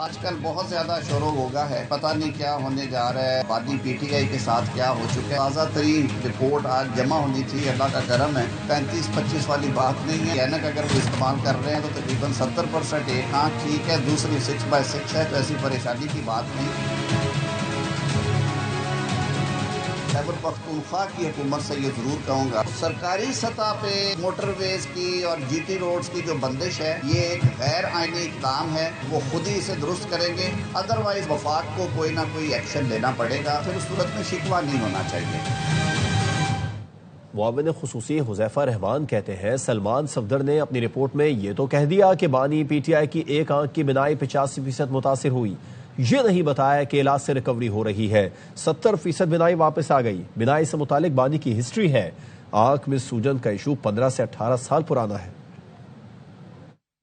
آج کل بہت زیادہ شور و غوغا ہے، پتہ نہیں کیا ہونے جا رہا ہے، بانی پی ٹی آئی کے ساتھ کیا ہو چکا ہے۔ تازہ ترین رپورٹ آج جمع ہونی تھی، اللہ کا کرم ہے، 35-25 والی بات نہیں ہے۔ اینک اگر وہ استعمال کر رہے ہیں تو تقریباً 70%۔ ایک آنکھ ٹھیک ہے، دوسری 6/6 ہے، تو ایسی پریشانی کی بات نہیں۔ خیبر پختونخوا کی حکومت سے یہ ضرور کہوں گا، سرکاری سطح پہ موٹر ویز کی اور جی ٹی روڈز کی جو بندش ہے، یہ ایک غیر آئینی اقدام ہے، وہ خود ہی اسے درست کریں گے، ادروائز وفاق کو کوئی نہ کوئی ایکشن لینا پڑے گا، پھر اس صورت میں شکوہ نہیں ہونا چاہیے۔ معاون خصوصی حذیفہ رحمان کہتے ہیں سلمان صفدر نے اپنی رپورٹ میں یہ تو کہہ دیا کہ بانی پی ٹی آئی کی ایک آنکھ کی بینائی 85% متاثر ہوئی، یہ نہیں بتایا کہ علاج سے ریکوری ہو رہی ہے، 70% بینائی واپس آ گئی۔ بینائی سے متعلق بانی کی ہسٹری ہے، آنکھ میں سوجن کا ایشو 15 سے 18 سال پرانا ہے۔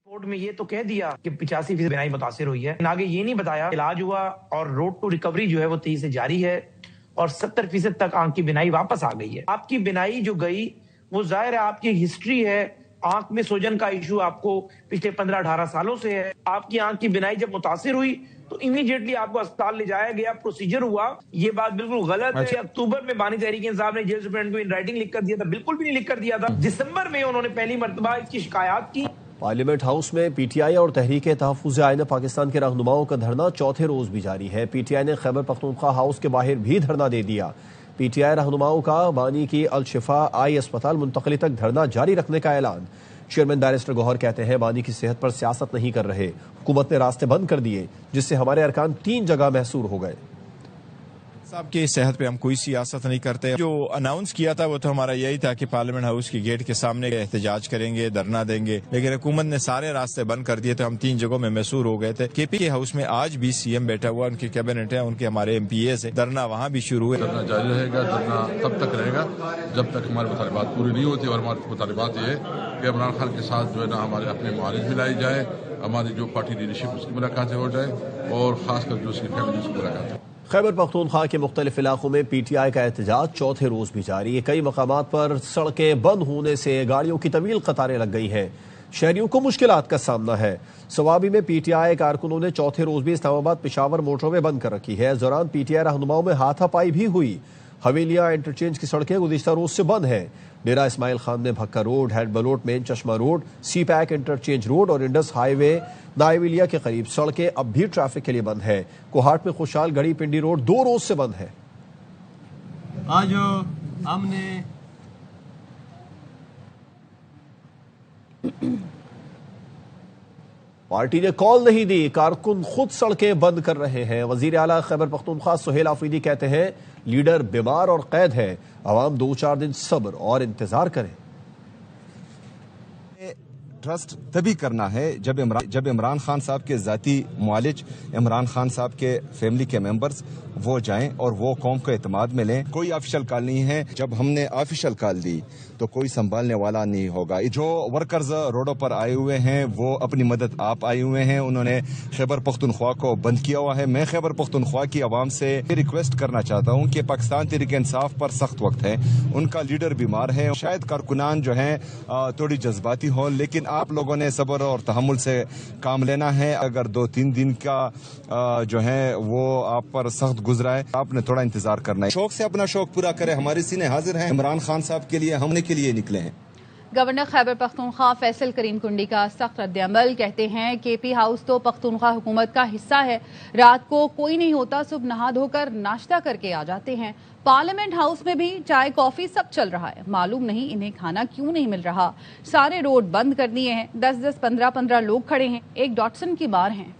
رپورٹ میں یہ تو کہہ دیا کہ 85% بینائی متاثر ہوئی ہے، آگے یہ نہیں بتایا علاج ہوا اور روڈ ٹو ریکوری جو ہے وہ 23 سے جاری ہے اور 70% تک آنکھ کی بینائی واپس آ گئی ہے۔ آپ کی بینائی جو گئی وہ ظاہر ہے آپ کی ہسٹری ہے، آنکھ میں سوجن کا ایشو آپ کو پچھلے 15-18 سالوں سے ہے۔ آپ کی آنکھ کی بینائی جب متاثر ہوئی تو امیڈیٹلی آپ کو اسپتال لے جایا گیا، پروسیجر ہوا۔ یہ بات بالکل غلط ہے۔ اکتوبر میں بانی تحریک انصاف نے جیل سپرنٹنڈنٹ کو ان رائٹنگ لکھ کر دیا تھا، بالکل بھی نہیں لکھ کر دیا تھا۔ دسمبر میں انہوں نے پہلی مرتبہ اس کی شکایات کی۔ پارلیمنٹ ہاؤس میں پی ٹی آئی اور تحریک تحفظ آئین پاکستان کے رہنماؤں کا دھرنا چوتھے روز بھی جاری ہے۔ پی ٹی آئی نے خیبر پختونخوا ہاؤس کے باہر بھی دھرنا دے دیا۔ پی ٹی آئی رہنماؤں کا بانی کی الشفا آئی اسپتال منتقلی تک دھرنا جاری رکھنے کا اعلان۔ چیئرمین بیرسٹر گوہر کہتے ہیں بانی کی صحت پر سیاست نہیں کر رہے، حکومت نے راستے بند کر دیے جس سے ہمارے ارکان 3 جگہ محصور ہو گئے۔ صاحب کی صحت پہ ہم کوئی سیاست نہیں کرتے، جو اناؤنس کیا تھا وہ تو ہمارا یہی تھا کہ پارلیمنٹ ہاؤس کی گیٹ کے سامنے احتجاج کریں گے، دھرنا دیں گے، لیکن حکومت نے سارے راستے بند کر دیے، تو ہم 3 جگہوں میں محصور ہو گئے تھے۔ کے پی کے ہاؤس میں آج بھی سی ایم بیٹھا ہوا، ان کی کیبنٹ ہے، ان کے ہمارے ایم پی ایز ہے، دھرنا وہاں بھی شروع ہے۔ دھرنا جاری رہے گا، دھرنا تب تک رہے گا جب تک ہمارے مطالبات پوری نہیں ہوتی، اور ہمارے مطالبات یہ ہے کہ عمران خان کے ساتھ جو ہے نا ہمارے اپنے معالج ملائی جائے، ہماری جو پارٹی لیڈرشپ اس کی ملاقاتیں ہو جائے، اور خاص کر جو اس کی فیملی کی ملاقات ہے۔ خیبر پختونخوا کے مختلف علاقوں میں پی ٹی آئی کا احتجاج چوتھے روز بھی جاری ہے۔ کئی مقامات پر سڑکیں بند ہونے سے گاڑیوں کی طویل قطاریں لگ گئی ہیں، شہریوں کو مشکلات کا سامنا ہے۔ سوابی میں پی ٹی آئی کارکنوں نے چوتھے روز بھی اسلام آباد پشاور موٹر وے بند کر رکھی ہے۔ اس دوران پی ٹی آئی رہنماؤں میں ہاتھا پائی بھی ہوئی۔ حویلیاں انٹرچینج کی سڑکیں گزشتہ روز سے بند ہیں۔ ڈیرہ اسماعیل خان میں بھکا روڈ، ہیڈ بلوٹ مین چشمہ روڈ، سی پیک انٹرچینج روڈ اور انڈس ہائی وے نائیولیا کے قریب سڑکیں اب بھی ٹریفک کے لیے بند ہے۔ کوہاٹ میں خوشحال گڑھی پنڈی روڈ 2 روز سے بند ہے۔ آج ہم نے پارٹی نے کال نہیں دی، کارکن خود سڑکیں بند کر رہے ہیں۔ وزیر اعلیٰ خیبر پختونخوا سہیل آفریدی کہتے ہیں لیڈر بیمار اور قید ہے، عوام 2-4 دن صبر اور انتظار کریں۔ ٹرسٹ تبھی کرنا ہے جب عمران خان صاحب کے ذاتی معالج، عمران خان صاحب کے فیملی کے ممبرز وہ جائیں اور وہ قوم کو اعتماد میں لیں۔ کوئی آفیشل کال نہیں ہے، جب ہم نے آفیشل کال دی تو کوئی سنبھالنے والا نہیں ہوگا۔ جو ورکرز روڈوں پر آئے ہوئے ہیں وہ اپنی مدد آپ آئے ہوئے ہیں، انہوں نے خیبر پختونخوا کو بند کیا ہوا ہے۔ میں خیبر پختونخوا کی عوام سے ریکویسٹ کرنا چاہتا ہوں کہ پاکستان تحریک انصاف پر سخت وقت ہے، ان کا لیڈر بیمار ہے، شاید کارکنان جو ہیں تھوڑی جذباتی ہوں، لیکن آپ لوگوں نے صبر اور تحمل سے کام لینا ہے۔ اگر 2-3 دن کا جو ہے وہ آپ پر سخت گزرا ہے، آپ نے تھوڑا انتظار کرنا ہے۔ شوق سے اپنا شوق پورا کرے، ہمارے سینے حاضر ہیں عمران خان صاحب کے لیے، ہم نے کے لیے نکلے ہیں۔ گورنر خیبر پختونخوا فیصل کریم کنڈی کا سخت رد عمل، کہتے ہیں کے پی ہاؤس تو پختونخوا حکومت کا حصہ ہے، رات کو کوئی نہیں ہوتا، صبح نہا دھو کر ناشتہ کر کے آ جاتے ہیں۔ پارلیمنٹ ہاؤس میں بھی چائے کافی سب چل رہا ہے، معلوم نہیں انہیں کھانا کیوں نہیں مل رہا۔ سارے روڈ بند کر دیے ہیں، 10-10 15-15 لوگ کھڑے ہیں، ایک ڈاٹسن کی مار ہیں۔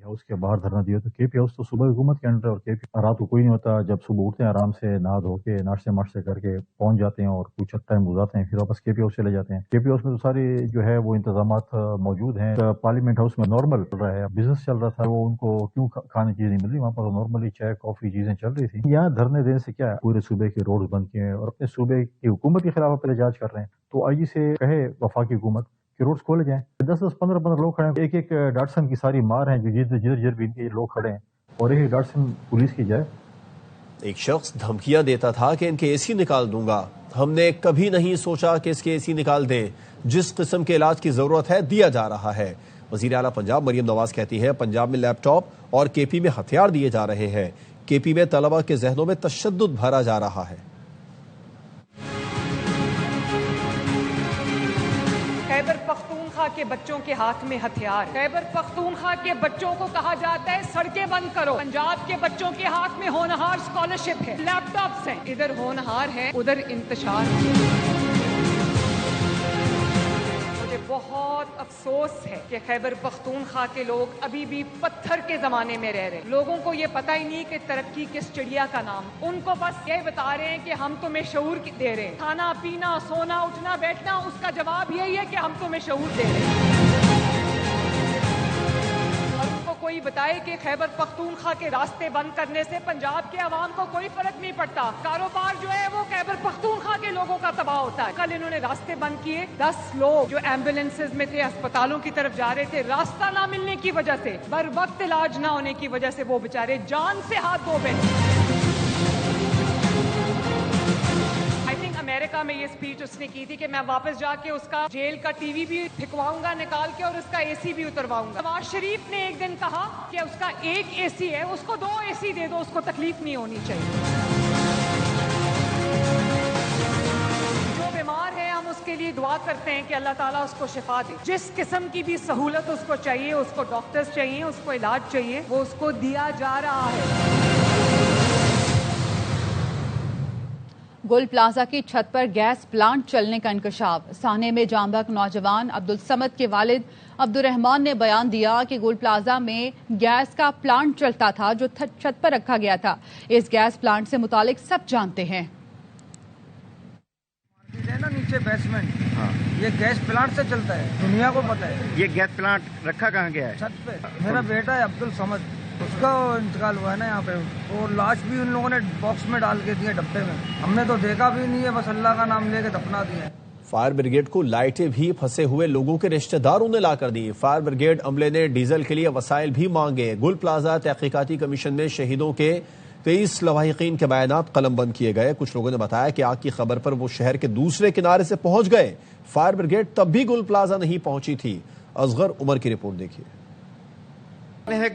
ہاؤس کے باہر دھرنا دیا تو کے پی ہاؤس تو صبح حکومت کے انڈر، اور کے پی رات کو کوئی نہیں ہوتا، جب صبح اٹھتے ہیں آرام سے نہا دھو کے ناشتے ماشتے کر کے پہنچ جاتے ہیں اور کچھ ٹائم گزارتے ہیں، پھر واپس کے پی ہاؤس چلے جاتے ہیں۔ کے پی ہاؤس میں تو سارے جو ہے وہ انتظامات موجود ہیں۔ پارلیمنٹ ہاؤس میں نارمل چل رہا ہے، بزنس چل رہا تھا، وہ ان کو کیوں کھانے کی چیز نہیں مل رہی، وہاں پر نارملی چائے کافی چیزیں چل رہی تھی۔ یہاں دھرنے دینے سے کیا ہے، پورے صوبے کے روڈ بند کیے ہیں اور اپنے صوبے کی حکومت کے خلاف احتجاج کر رہے ہیں، تو آئی جی سے کہے وفاقی حکومت کہ روڈز کھولے جائیں۔ 10-10 15-15 لوگ کھڑے ہیں، ایک ڈاٹسن کی ساری مار ہیں جو جدھر بھی ان کے لوگ کھڑے ہیں، اور ایک ڈاٹسن پولیس کی جائے۔ ایک شخص دھمکیاں دیتا تھا کہ ان کے اے سی نکال دوں گا، ہم نے کبھی نہیں سوچا کہ اس کے اے سی نکال دیں، جس قسم کے علاج کی ضرورت ہے دیا جا رہا ہے۔ وزیر اعلیٰ پنجاب مریم نواز کہتی ہیں پنجاب میں لیپ ٹاپ اور کے پی میں ہتھیار دیے جا رہے ہیں. کے پی میں طلبہ کے ذہنوں میں تشدد بھرا جا رہا ہے. خیبر پختونخوا کے بچوں کے ہاتھ میں ہتھیار. خیبر پختونخوا کے بچوں کو کہا جاتا ہے سڑکیں بند کرو. پنجاب کے بچوں کے ہاتھ میں ہونہار اسکالرشپ ہے, لیپ ٹاپس ہیں. ادھر ہونہار ہے, ادھر انتشار. مجھے بہت افسوس ہے کہ خیبر پختونخوا کے لوگ ابھی بھی پتھر کے زمانے میں رہ رہے. لوگوں کو یہ پتہ ہی نہیں کہ ترقی کس چڑیا کا نام. ان کو بس یہ بتا رہے ہیں کہ ہم تمہیں شعور دے رہے ہیں. کھانا پینا سونا اٹھنا بیٹھنا, اس کا جواب یہی ہے کہ ہم تمہیں شعور دے رہے ہیں. اور ان کو کوئی بتائے کہ خیبر پختونخوا کے راستے بند کرنے سے پنجاب کے عوام کو کوئی فرق نہیں پڑتا. کاروبار جو ہے وہ خیبر پختونخوا کے لوگوں کا تباہ ہوتا ہے. کل انہوں نے راستے بند کیے. 10 لوگ جو ایمبولینسز میں تھے, اسپتالوں کی طرف جا رہے تھے, راستہ نہ ملنے کی وجہ سے, بر وقت علاج نہ ہونے کی وجہ سے وہ بیچارے جان سے ہاتھ دھو بیٹھے. امریکہ میں یہ سپیچ اس نے کی تھی کہ میں واپس جا کے اس کا جیل کا ٹی وی بھی پھکواؤں گا نکال کے اور اس کا اے سی بھی اترواؤں گا. نواز شریف نے ایک دن کہا کہ اس کا ایک اے سی ہے, اس کو 2 اے سی دے دو, اس کو تکلیف نہیں ہونی چاہیے. جو بیمار ہے ہم اس کے لیے دعا کرتے ہیں کہ اللہ تعالیٰ اس کو شفا دے. جس قسم کی بھی سہولت اس کو چاہیے, اس کو ڈاکٹرز چاہیے, اس کو علاج چاہیے, وہ اس کو دیا جا رہا ہے. گل پلازا کی چھت پر گیس پلانٹ چلنے کا انکشاف. سانے میں جام بحق نوجوان عبدالصمد کے والد عبدالرحمان نے بیان دیا کہ گل پلازا میں گیس کا پلانٹ چلتا تھا جو چھت پر رکھا گیا تھا. اس گیس پلانٹ سے متعلق سب جانتے ہیں. نیچے بیسمنٹ, یہ گیس پلانٹ سے چلتا ہے, دنیا کو پتہ ہے. یہ گیس پلانٹ رکھا کہاں گیا ہے؟ چھت پہ. میرا بیٹا ہے عبدالصمد, اس کا انتقال ہوا ہے نا یہاں پہ, اور لاش بھی ان لوگوں نے باکس میں ڈال کے دیا, ڈبے میں. ہم نے تو دیکھا بھی نہیں ہے, بس اللہ کا نام لے کے دفنا دیا. فائر بریگیڈ کو لائٹیں بھی پھنسے ہوئے لوگوں کے رشتہ داروں نے لا کر دی. فائر بریگیڈ عملے نے ڈیزل کے لیے وسائل بھی مانگے. گل پلازا تحقیقاتی کمیشن میں شہیدوں کے 23 لواحقین کے بیانات قلم بند کیے گئے. کچھ لوگوں نے بتایا کہ آگ کی خبر پر وہ شہر کے دوسرے کنارے سے پہنچ گئے. فائر بریگیڈ تب بھی گل پلازا نہیں پہنچی تھی. اصغر عمر کی رپورٹ دیکھیے.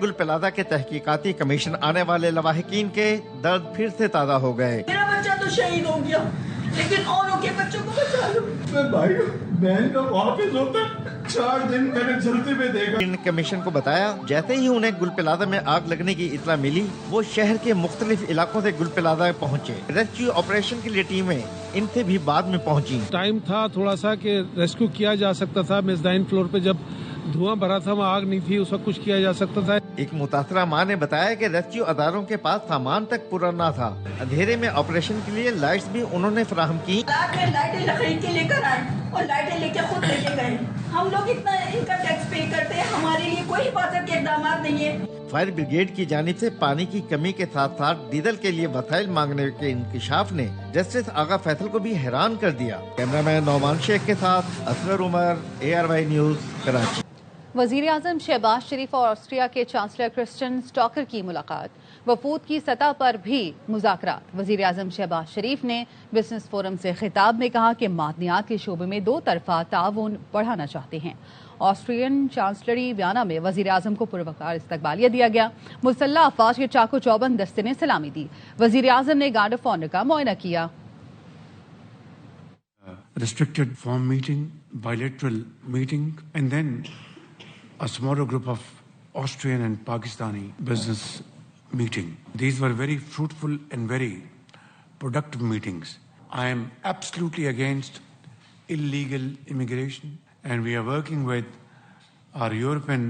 گل پلازا کے تحقیقاتی کمیشن آنے والے لواحقین کے درد پھر سے تازہ ہو گئے. میرا بچہ تو شہید ہو گیا, لیکن اوروں کے بچوں کو بچا لو. بھائی بہن کا واپس ہوتا 4 دن میں نے جلدی میں دیکھا. ان کمیشن کو بتایا جیسے ہی انہیں گل پلازا میں آگ لگنے کی اطلاع ملی, وہ شہر کے مختلف علاقوں سے گل پلازا پہنچے. ریسکیو آپریشن کے لیے ٹیمیں ان سے بھی بعد میں پہنچی. ٹائم تھا تھوڑا سا کہ ریسکیو کیا جا سکتا تھا. میزدائن فلور پہ جب دھواں بھرا تھا, وہاں آگ نہیں تھی, اس وقت کچھ کیا جا سکتا تھا. ایک متاثرہ ماں نے بتایا کہ ریسکیو اداروں کے پاس سامان تک پورا نہ تھا. اندھیرے میں آپریشن کے لیے لائٹس بھی انہوں نے فراہم کی. لائٹیں خرید کے لے کر آئے اور لائٹیں لے کے خود لے کے گئے. ہم لوگ اتنا ان کا ٹیکس پے کرتے ہیں, ہمارے لیے کوئی حفاظت کے اقدامات نہیں ہے. فائر بریگیڈ کی جانب سے پانی کی کمی کے ساتھ ساتھ ڈیزل کے لیے وسائل مانگنے کے انکشاف نے جسٹس آغا فیصل کو بھی حیران کر دیا. کیمرہ مین نعمان شیخ کے ساتھ اصغر عمر, ARY نیوز, کراچی. وزیر اعظم شہباز شریف اور آسٹریا کے چانسلر کرسٹن اسٹاکر کی ملاقات. وفود کی سطح پر بھی مذاکرات. وزیر اعظم شہباز شریف نے بزنس فورم سے خطاب میں کہا کہ معدنیات کے شعبے میں 2 طرفہ تعاون بڑھانا چاہتے ہیں. آسٹریلین چانسلری ویانا میں وزیر اعظم کو پروقار استقبالیہ دیا گیا. مسلح افواج کے چاقو چوبند دستے نے سلامی دی. وزیر اعظم نے گارڈ آف آنر کا معائنہ کیا. Restricted form meeting, bilateral meeting, and then a smaller group of Austrian and Pakistani business meeting. These were very fruitful and very productive meetings. I am absolutely against illegal immigration, and we are working with our European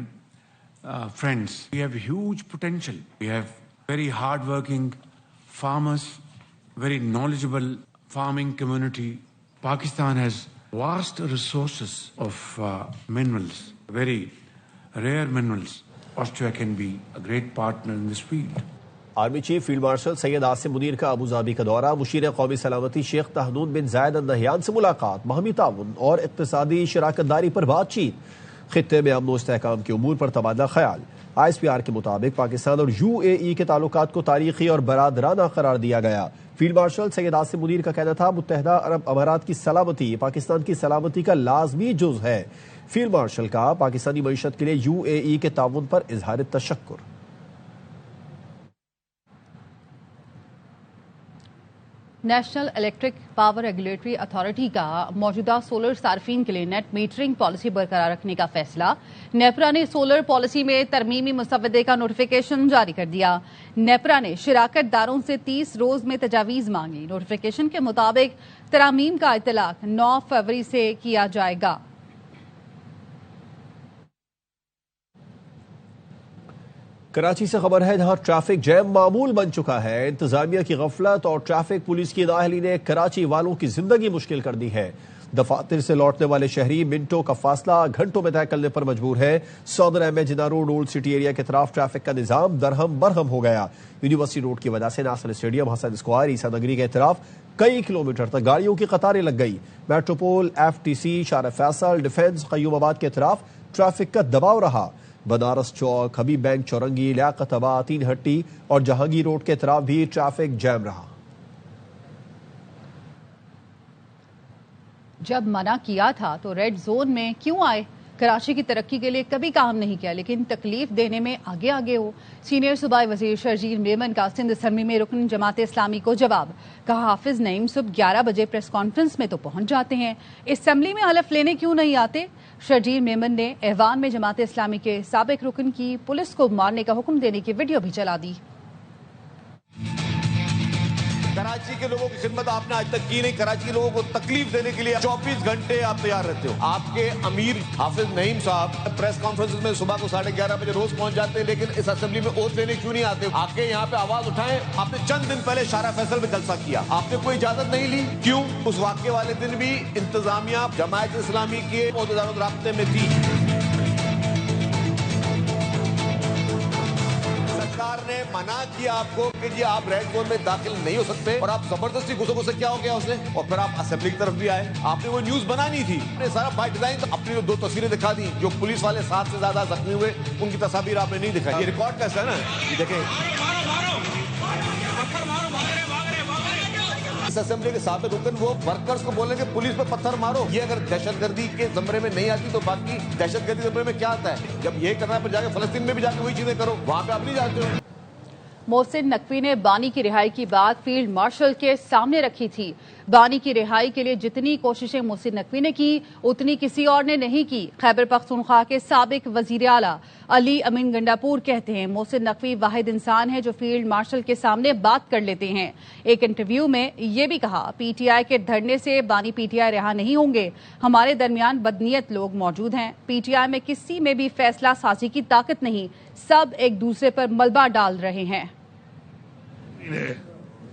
friends. We have huge potential. We have very hard-working farmers, very knowledgeable farming community. Pakistan has vast resources of minerals, very rare minerals. Austria can be a great partner in this field. Army chief field marshal Syed Asim Munir کا Abu Dhabi کا دورہ. مشیر قومی سلامتی شیخ طاہنون bin Zayed ال نہیان سے ملاقات. باہمی تعاون اور اقتصادی شراکت داری پر بات چیت. خطے میں امن و استحکام کے امور پر تبادلہ خیال. ISPR کے مطابق پاکستان اور UAE کے تعلقات کو تاریخی اور برادرانہ قرار دیا گیا. فیلڈ مارشل سید آصم منیر کا کہنا تھا متحدہ عرب امارات کی سلامتی پاکستان کی سلامتی کا لازمی جز ہے۔ فیلڈ مارشل کا پاکستانی معیشت کے لیے UAE کے تعاون پر اظہار تشکر۔ National electric power regulatory authority کا موجودہ سولر صارفین کے لیے نیٹ میٹرنگ پالیسی برقرار رکھنے کا فیصلہ۔ نیپرا نے سولر پالیسی میں ترمیمی مسودے کا نوٹیفیکیشن جاری کر دیا۔ نیپرا نے شراکت داروں سے 30 روز میں تجاویز مانگی۔ نوٹیفیکیشن کے مطابق ترامیم کا اطلاق 9 فروری سے کیا جائے گا۔ کراچی سے خبر ہے جہاں ٹریفک جیم معمول بن چکا ہے۔ انتظامیہ کی غفلت اور ٹریفک پولیس کی نااہلی نے کراچی والوں کی زندگی مشکل کر دی ہے۔ دفاتر سے لوٹنے والے شہری منٹوں کا فاصلہ گھنٹوں میں طے کرنے پر مجبور ہے۔ صدر احمد جناح روڈ اولڈ سٹی ایریا کی طرف ٹریفک کا نظام درہم برہم ہو گیا۔ یونیورسٹی روڈ کی وجہ سے نیشنل اسٹیڈیم، حسن اسکوائر، عیسیٰ نگری کے طرف کئی کلومیٹر تک گاڑیوں کی قطاریں لگ گئی۔ میٹروپول، FTC، شارع فیصل، ڈیفنس، قیوم آباد کے طرف ٹریفک کا دباؤ رہا۔ بنارس چوک، حبیب بینک چورنگی، لیاقت آباد، تین ہٹی اور جہانگیر روڈ کے طرف بھی ٹریفک جیم رہا۔ جب منع کیا تھا تو ریڈ زون میں کیوں آئے؟ کراچی کی ترقی کے لیے کبھی کام نہیں کیا لیکن تکلیف دینے میں آگے ہو۔ سینئر صوبائی وزیر شرجیل میمن کا سندھ اسمبلی میں رکن جماعت اسلامی کو جواب۔ کہا حافظ نعیم صبح 11 بجے پریس کانفرنس میں تو پہنچ جاتے ہیں، اسمبلی میں حلف لینے کیوں نہیں آتے؟ شرجیل میمن نے ایوان میں جماعت اسلامی کے سابق رکن کی پولیس کو مارنے کا حکم دینے کی ویڈیو بھی چلا دی۔ کراچی کے لوگوں کی خدمت آپ نے آج تک کی نہیں، کراچی کے لوگوں کو تکلیف دینے کے لیے 24 گھنٹے آپ تیار رہتے ہو۔ آپ کے امیر حافظ نعیم صاحب پریس کانفرنس میں صبح کو 11:30 بجے روز پہنچ جاتے ہیں، لیکن اس اسمبلی میں اوتھ لینے کیوں نہیں آتے؟ آپ کے یہاں پہ آواز اٹھائیں۔ آپ نے چند دن پہلے شارع فیصل میں جلسہ کیا، آپ نے کوئی اجازت نہیں لی، کیوں؟ اس واقعے والے دن بھی انتظامیہ جماعت اسلامی کے عہدیداروں رابطے میں تھی۔ سرکار نے منع کیا آپ کو کہ جی آپ ریڈ زون میں داخل نہیں ہو سکتے، اور آپ زبردستی گھسے کیا ہو گیا اس نے، اور پھر آپ اسمبلی کی طرف بھی آئے۔ آپ نے وہ نیوز بنانی تھی، آپ نے سارا بائی ڈیزائن اپنی 2 تصویریں دکھا دی، جو پولیس والے 7 سے زیادہ زخمی ہوئے ان کی تصاویر آپ نے نہیں دکھائی۔ یہ ریکارڈ کیسا ہے نا، یہ دیکھیں اس اسمبلی کے سابق رکن وہ ورکرز کو بولیں کہ پولیس پہ پتھر مارو۔ یہ اگر دہشت گردی کے زمرے میں نہیں آتی تو باقی دہشت گردی زمرے میں کیا آتا ہے؟ جب یہ کرنا ہے پھر جا کے فلسطین میں بھی جا کے وہی چیزیں کرو، وہاں پہ آپ نہیں جاتے ہو۔ محسن نقوی نے بانی کی رہائی کی بات فیلڈ مارشل کے سامنے رکھی تھی۔ بانی کی رہائی کے لیے جتنی کوششیں محسن نقوی نے کی اتنی کسی اور نے نہیں کی۔ خیبر پختونخوا کے سابق وزیر اعلیٰ علی امین گنڈاپور کہتے ہیں محسن نقوی واحد انسان ہے جو فیلڈ مارشل کے سامنے بات کر لیتے ہیں۔ ایک انٹرویو میں یہ بھی کہا PTI کے دھرنے سے بانی PTI رہا نہیں ہوں گے، ہمارے درمیان بدنیت لوگ موجود ہیں، PTI میں کسی میں بھی فیصلہ سازی کی طاقت نہیں، سب ایک دوسرے پر ملبہ ڈال رہے ہیں۔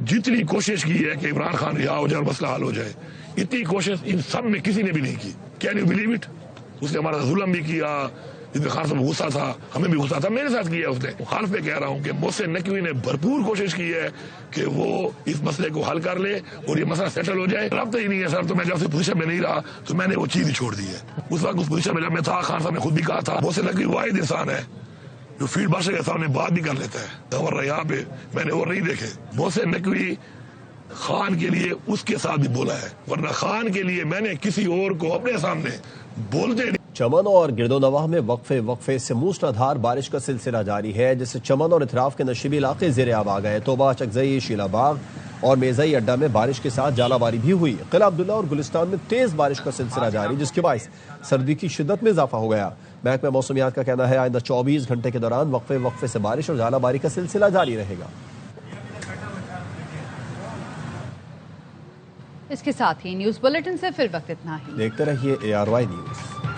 جتنی کوشش کی ہے کہ عمران خان رہا ہو جائے اور مسئلہ حل ہو جائے، اتنی کوشش ان سب میں کسی نے بھی نہیں کی۔ Can you believe it? اس نے ہمارا ظلم بھی کیا، اس میں خان صاحب غصہ تھا، ہمیں بھی غصہ تھا، میرے ساتھ کیا اس نے۔ مخالف میں کہہ رہا ہوں کہ محسن نقوی نے بھرپور کوشش کی ہے کہ وہ اس مسئلے کو حل کر لے اور یہ مسئلہ سیٹل ہو جائے۔ رابطہ ہی نہیں ہے سر، تو میں جب سے پوزیشن میں نہیں رہا تو میں نے وہ چیز ہی چھوڑ دی ہے۔ اس وقت اس پوزیشن میں جب میں تھا، خان صاحب نے خود بھی کہا تھا محسن نقوی واحد انسان ہے جو فیلڈ مارشل کے سامنے بات بھی کر لیتا ہے، ورنہ یہاں پہ میں نے اور نہیں دیکھے۔ محسن نقوی خان کے لیے اس کے ساتھ بھی بولا ہے، ورنہ خان کے لیے میں نے کسی اور کو اپنے سامنے بولتے نہیں۔ چمن اور گرد و نواح میں وقفے سے موسلادھار بارش کا سلسلہ جاری ہے، جس سے چمن اور اطراف کے نشیبی علاقے زیر آب آ گئے۔ توبہ، چکزئی، شیلا باغ اور میزئی اڈا میں بارش کے ساتھ ژالہ باری بھی ہوئی۔ قلعہ عبداللہ اور گلستان میں تیز بارش کا سلسلہ جاری، جس کے باعث سردی کی شدت میں اضافہ ہو گیا۔ محکمہ موسمیات کا کہنا ہے آئندہ 24 گھنٹے کے دوران وقفے سے بارش اور ژالہ باری کا سلسلہ جاری رہے گا۔ اس کے ساتھ ہی نیوز بلیٹن سے فی الوقت اتنا ہی۔ دیکھتے رہیے ARY نیوز۔